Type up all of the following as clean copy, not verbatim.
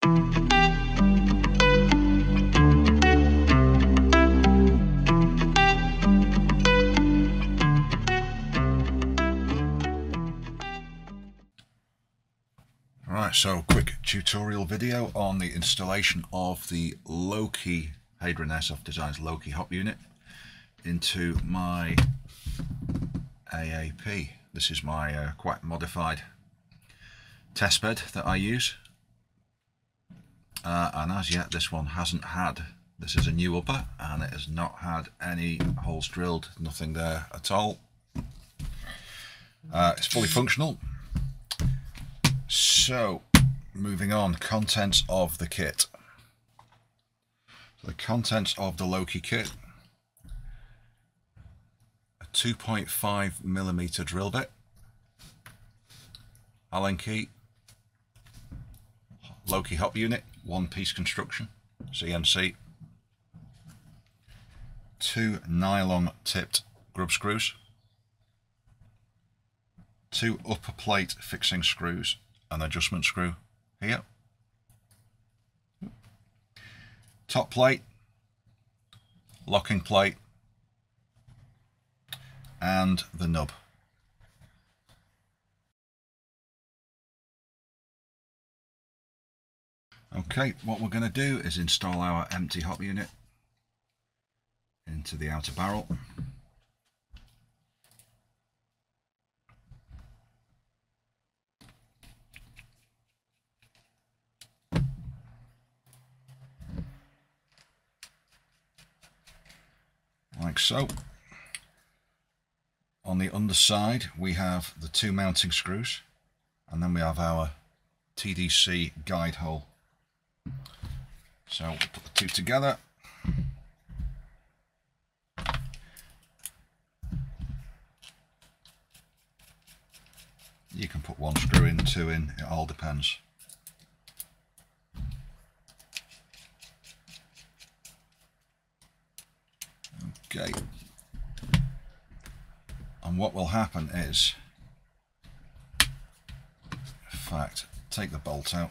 Right, so quick tutorial video on the installation of the Loki Hadron Airsoft Designs Loki hop unit into my AAP. This is my quite modified test bed that I use, and as yet this one hasn't had, this is a new upper and it has not had any holes drilled, nothing there at all. It's fully functional. So, moving on, contents of the kit. So the contents of the Loki kit: a 2.5mm drill bit, Allen key, Loki hop unit, one-piece construction, CNC, 2 nylon-tipped grub screws, 2 upper plate fixing screws, an adjustment screw here, top plate, locking plate, and the nub. Okay, what we're going to do is install our empty hop unit into the outer barrel. Like so. On the underside we have the 2 mounting screws, and then we have our TDC guide hole. So we'll put the two together. You can put 1 screw in, 2 in, it all depends. Okay, and what will happen is, in fact, take the bolt out.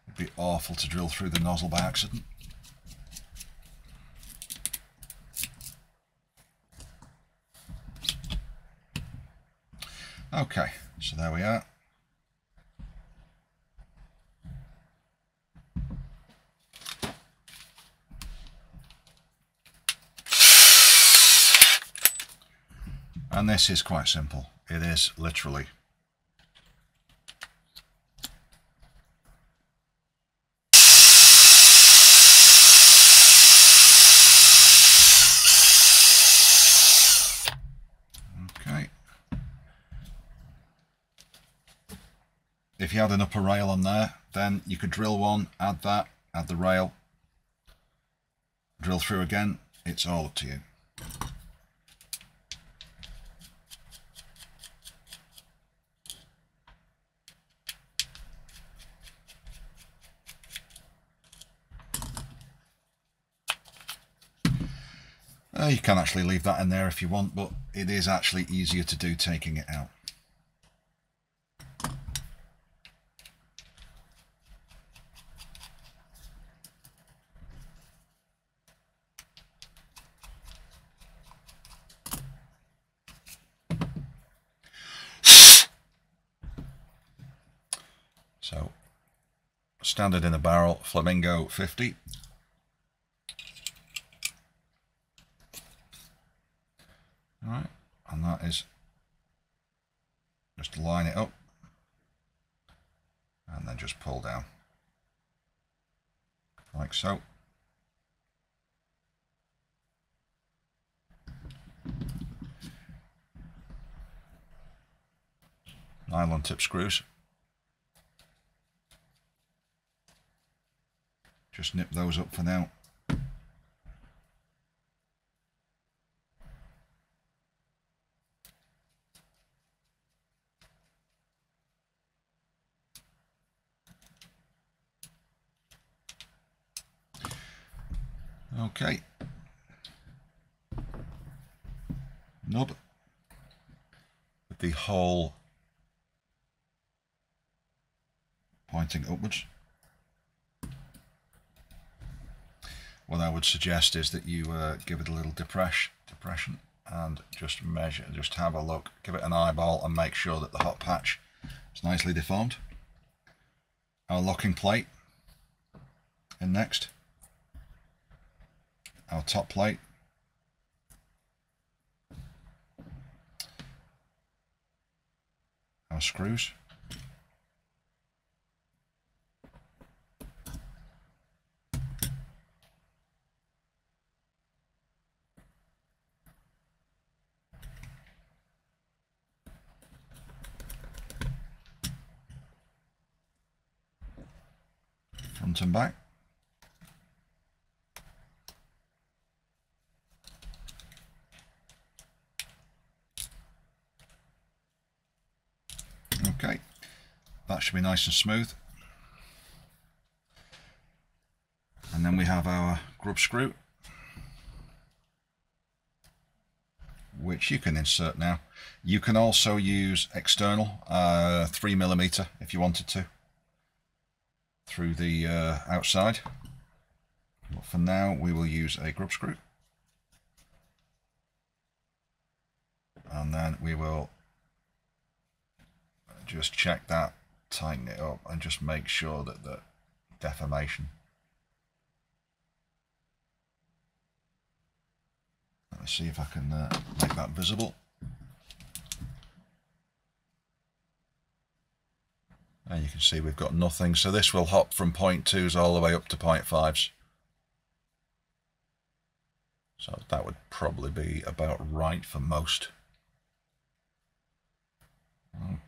It'd be awful to drill through the nozzle by accident. Okay, so there we are. And this is quite simple. It is literally. Okay. If you had an upper rail on there, then you could drill one, add that, add the rail, drill through again. It's all up to you. You can actually leave that in there if you want, but it is actually easier to do taking it out. So, standard in a barrel, Flamingo 50. Alright, and that is just line it up and then just pull down like so. Nylon tip screws. Just nip those up for now. Okay, nub with the hole pointing upwards. What I would suggest is that you give it a little depression and just measure, just have a look, give it an eyeball and make sure that the hot patch is nicely deformed. Our locking plate in next, our top plate, our screws, front and back, okay, that should be nice and smooth. And then we have our grub screw, which you can insert now. You can also use external 3mm if you wanted to, through the outside, but for now we will use a grub screw, and then we will just check that, tighten it up and just make sure that the deformation, let me see if I can make that visible. And you can see we've got nothing, so this will hop from 0.2s all the way up to 0.5s. So that would probably be about right for most.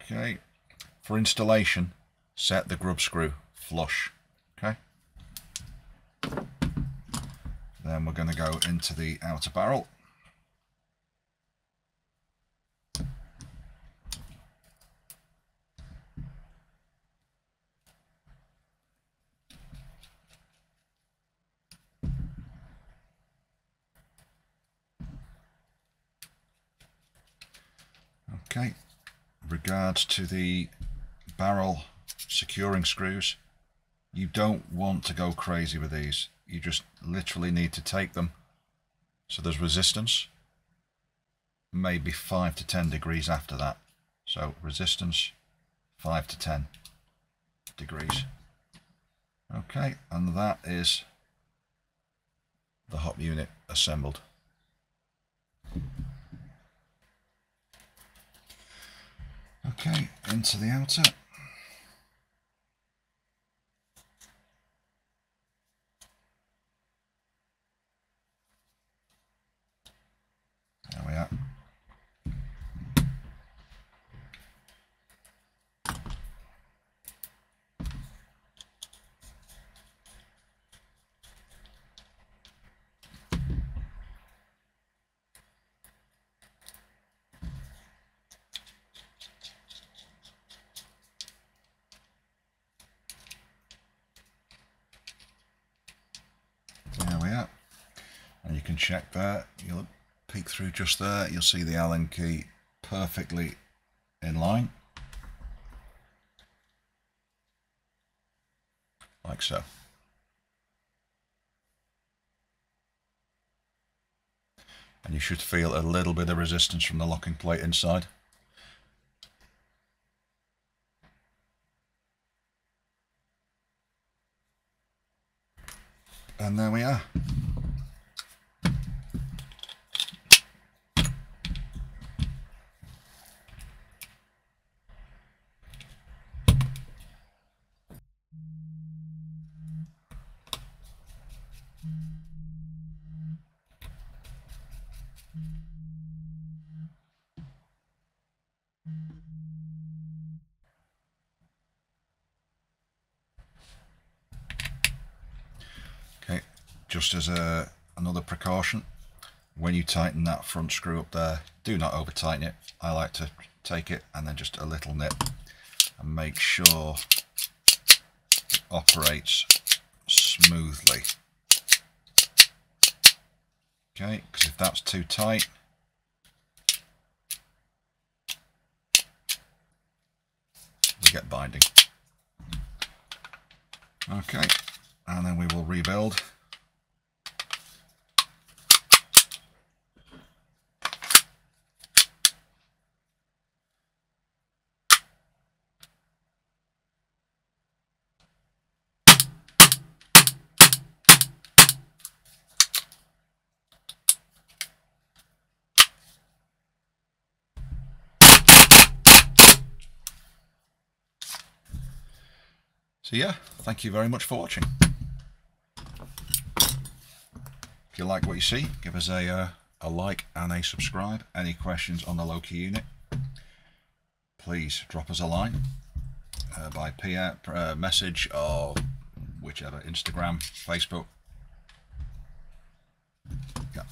Okay, for installation, set the grub screw flush. Okay. Then we're going to go into the outer barrel. Okay, regards to the barrel securing screws, you don't want to go crazy with these. You just literally need to take them so there's resistance, maybe 5 to 10 degrees after that. So resistance 5 to 10 degrees. Okay, and that is the hop unit assembled. Okay, into the outer. There we are. There we are. And you can check there, you'll peek through just there, you'll see the Allen key perfectly in line, like so. And you should feel a little bit of resistance from the locking plate inside. And there we are. Okay, just as another precaution, when you tighten that front screw up there, do not over tighten it. I like to take it and then just a little nip and make sure it operates smoothly. Okay, because if that's too tight, we get binding. Okay, and then we will rebuild. So yeah, thank you very much for watching. If you like what you see, give us a like and a subscribe. Any questions on the Loki unit, please drop us a line by message or whichever, Instagram, Facebook. Yeah.